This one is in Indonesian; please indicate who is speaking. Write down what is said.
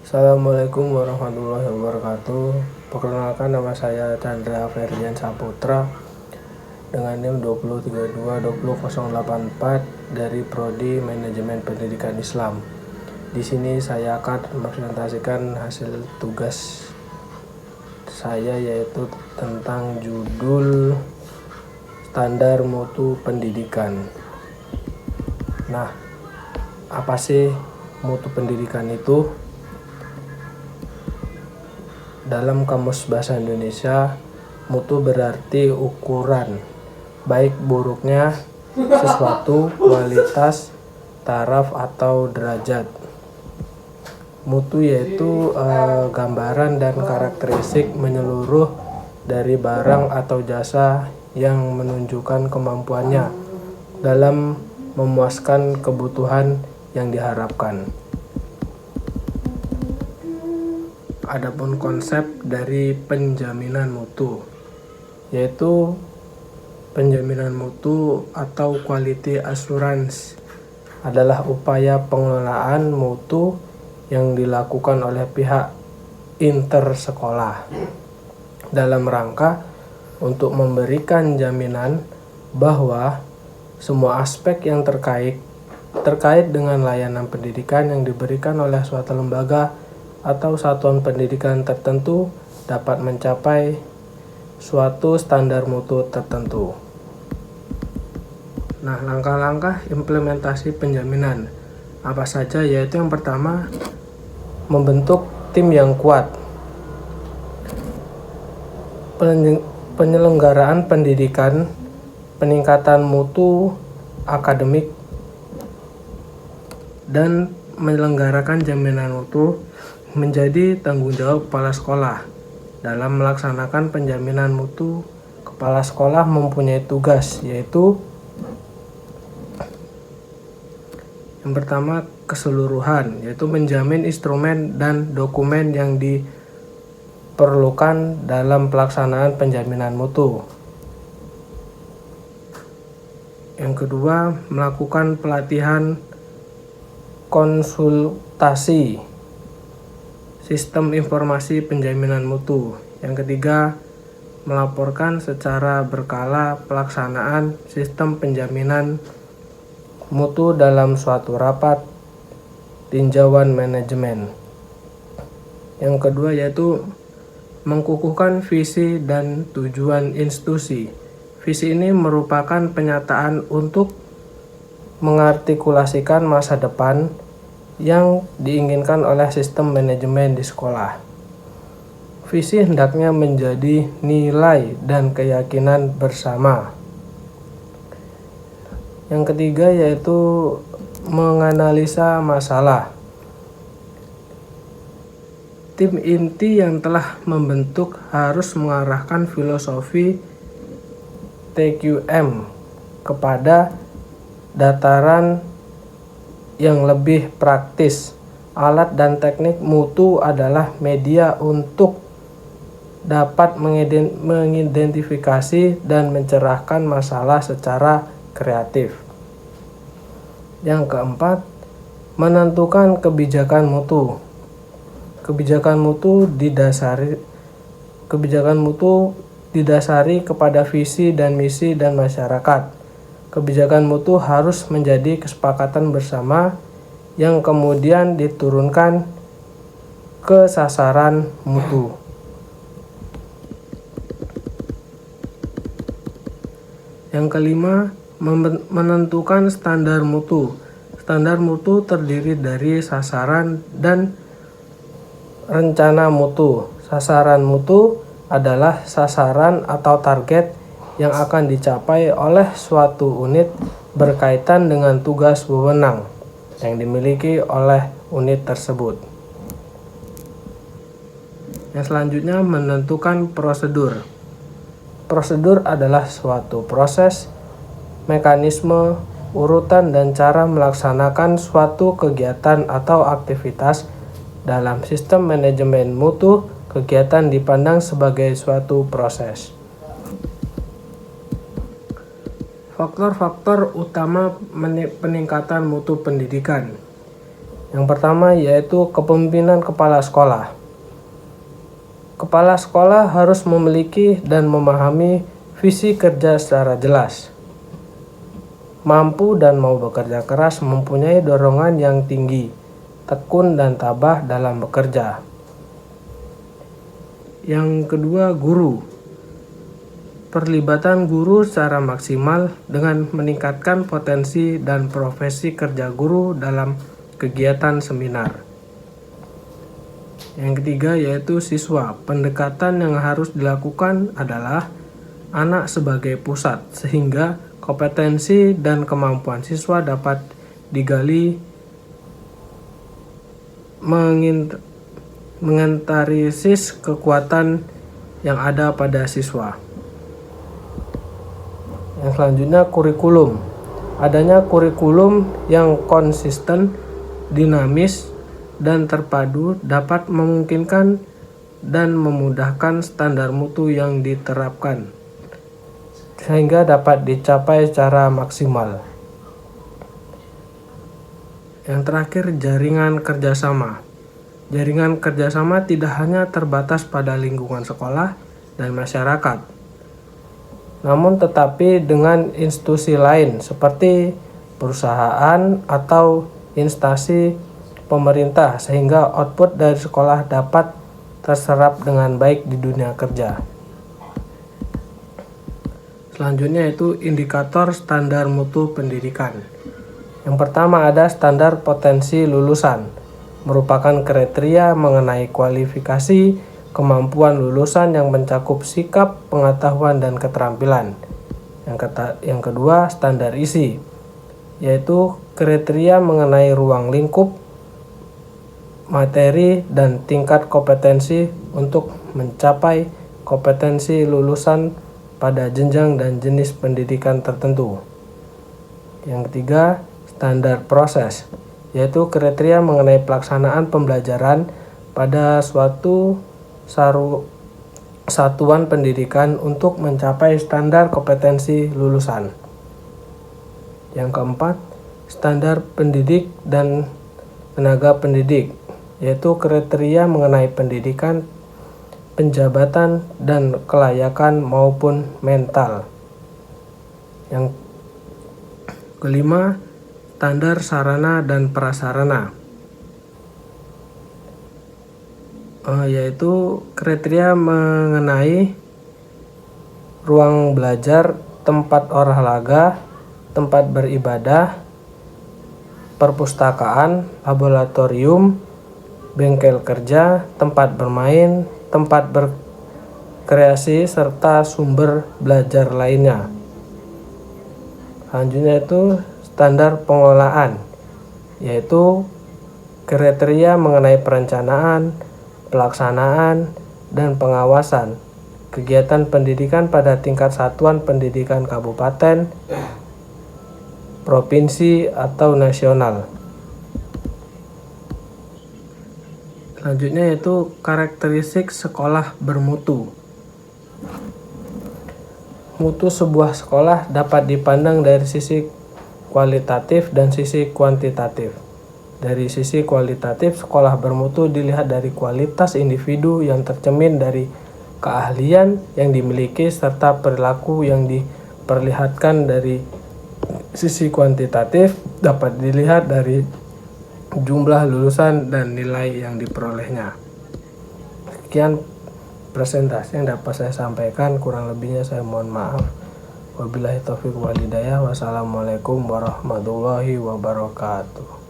Speaker 1: Assalamualaikum warahmatullahi wabarakatuh. Perkenalkan, nama saya Chandra Ferdian Saputra dengan NIM 203220084 dari Prodi Manajemen Pendidikan Islam. Di sini saya akan mempresentasikan hasil tugas saya, yaitu tentang judul standar mutu pendidikan. Nah, apa sih mutu pendidikan itu? Dalam Kamus Bahasa Indonesia, mutu berarti ukuran baik buruknya sesuatu, kualitas, taraf, atau derajat. Mutu yaitu gambaran dan karakteristik menyeluruh dari barang atau jasa yang menunjukkan kemampuannya dalam memuaskan kebutuhan yang diharapkan. Adapun konsep dari penjaminan mutu, yaitu penjaminan mutu atau quality assurance adalah upaya pengelolaan mutu yang dilakukan oleh pihak intersekolah dalam rangka untuk memberikan jaminan bahwa semua aspek yang terkait dengan layanan pendidikan yang diberikan oleh suatu lembaga atau satuan pendidikan tertentu dapat mencapai suatu standar mutu tertentu. Nah, langkah-langkah implementasi penjaminan apa saja? Yaitu yang pertama, membentuk tim yang kuat. Penyelenggaraan pendidikan, peningkatan mutu akademik, dan menyelenggarakan jaminan mutu menjadi tanggung jawab kepala sekolah. Dalam melaksanakan penjaminan mutu, kepala sekolah mempunyai tugas, yaitu yang pertama, keseluruhan, yaitu menjamin instrumen dan dokumen yang diperlukan dalam pelaksanaan penjaminan mutu. Yang kedua, melakukan pelatihan konsultasi sistem informasi penjaminan mutu. Yang ketiga, melaporkan secara berkala pelaksanaan sistem penjaminan mutu dalam suatu rapat tinjauan manajemen. Yang kedua yaitu mengukuhkan visi dan tujuan institusi. Visi ini merupakan penyataan untuk mengartikulasikan masa depan yang diinginkan oleh sistem manajemen di sekolah. Visi hendaknya menjadi nilai dan keyakinan bersama. Yang ketiga yaitu menganalisa masalah. Tim inti yang telah membentuk harus mengarahkan filosofi TQM kepada dataran yang lebih praktis. Alat dan teknik mutu adalah media untuk dapat mengidentifikasi dan mencerahkan masalah secara kreatif. Yang keempat, menentukan kebijakan mutu. Kebijakan mutu didasari kepada visi dan misi dan masyarakat. Kebijakan mutu harus menjadi kesepakatan bersama yang kemudian diturunkan ke sasaran mutu. Yang kelima, menentukan standar mutu. Standar mutu terdiri dari sasaran dan rencana mutu. Sasaran mutu adalah sasaran atau target yang akan dicapai oleh suatu unit berkaitan dengan tugas wewenang yang dimiliki oleh unit tersebut. Yang selanjutnya, menentukan prosedur. Prosedur adalah suatu proses, mekanisme, urutan, dan cara melaksanakan suatu kegiatan atau aktivitas. Dalam sistem manajemen mutu, kegiatan dipandang sebagai suatu proses. Faktor-faktor utama peningkatan mutu pendidikan. Yang pertama yaitu kepemimpinan kepala sekolah. Kepala sekolah harus memiliki dan memahami visi kerja secara jelas. Mampu dan mau bekerja keras, mempunyai dorongan yang tinggi, tekun dan tabah dalam bekerja. Yang kedua, guru. Perlibatan guru secara maksimal dengan meningkatkan potensi dan profesi kerja guru dalam kegiatan seminar. Yang ketiga yaitu siswa. Pendekatan yang harus dilakukan adalah anak sebagai pusat, sehingga kompetensi dan kemampuan siswa dapat digali, menginventarisir kekuatan yang ada pada siswa. Yang selanjutnya, kurikulum. Adanya kurikulum yang konsisten, dinamis, dan terpadu dapat memungkinkan dan memudahkan standar mutu yang diterapkan sehingga dapat dicapai secara maksimal. Yang terakhir, jaringan kerjasama. Jaringan kerjasama tidak hanya terbatas pada lingkungan sekolah dan masyarakat, namun tetapi dengan institusi lain seperti perusahaan atau instansi pemerintah, sehingga output dari sekolah dapat terserap dengan baik di dunia kerja. Selanjutnya yaitu indikator standar mutu pendidikan. Yang pertama ada standar potensi lulusan, merupakan kriteria mengenai kualifikasi kemampuan lulusan yang mencakup sikap, pengetahuan, dan keterampilan. Yang kedua, standar isi, yaitu kriteria mengenai ruang lingkup, materi, dan tingkat kompetensi untuk mencapai kompetensi lulusan pada jenjang dan jenis pendidikan tertentu. Yang ketiga, standar proses, yaitu kriteria mengenai pelaksanaan pembelajaran pada suatu satuan pendidikan untuk mencapai standar kompetensi lulusan. Yang keempat, standar pendidik dan tenaga pendidik, yaitu kriteria mengenai pendidikan, penjabatan, dan kelayakan maupun mental. Yang kelima, standar sarana dan prasarana, yaitu kriteria mengenai ruang belajar, tempat olahraga, tempat beribadah, perpustakaan, laboratorium, bengkel kerja, tempat bermain, tempat berkreasi, serta sumber belajar lainnya. Selanjutnya itu standar pengelolaan, yaitu kriteria mengenai perencanaan, pelaksanaan, dan pengawasan kegiatan pendidikan pada tingkat satuan pendidikan kabupaten, provinsi, atau nasional. Selanjutnya yaitu karakteristik sekolah bermutu. Mutu sebuah sekolah dapat dipandang dari sisi kualitatif dan sisi kuantitatif. Dari sisi kualitatif, sekolah bermutu dilihat dari kualitas individu yang tercermin dari keahlian yang dimiliki serta perilaku yang diperlihatkan. Dari sisi kuantitatif dapat dilihat dari jumlah lulusan dan nilai yang diperolehnya. Sekian presentasi yang dapat saya sampaikan, kurang lebihnya saya mohon maaf. Wabillahi taufiq wal hidayah. Wassalamualaikum warahmatullahi wabarakatuh.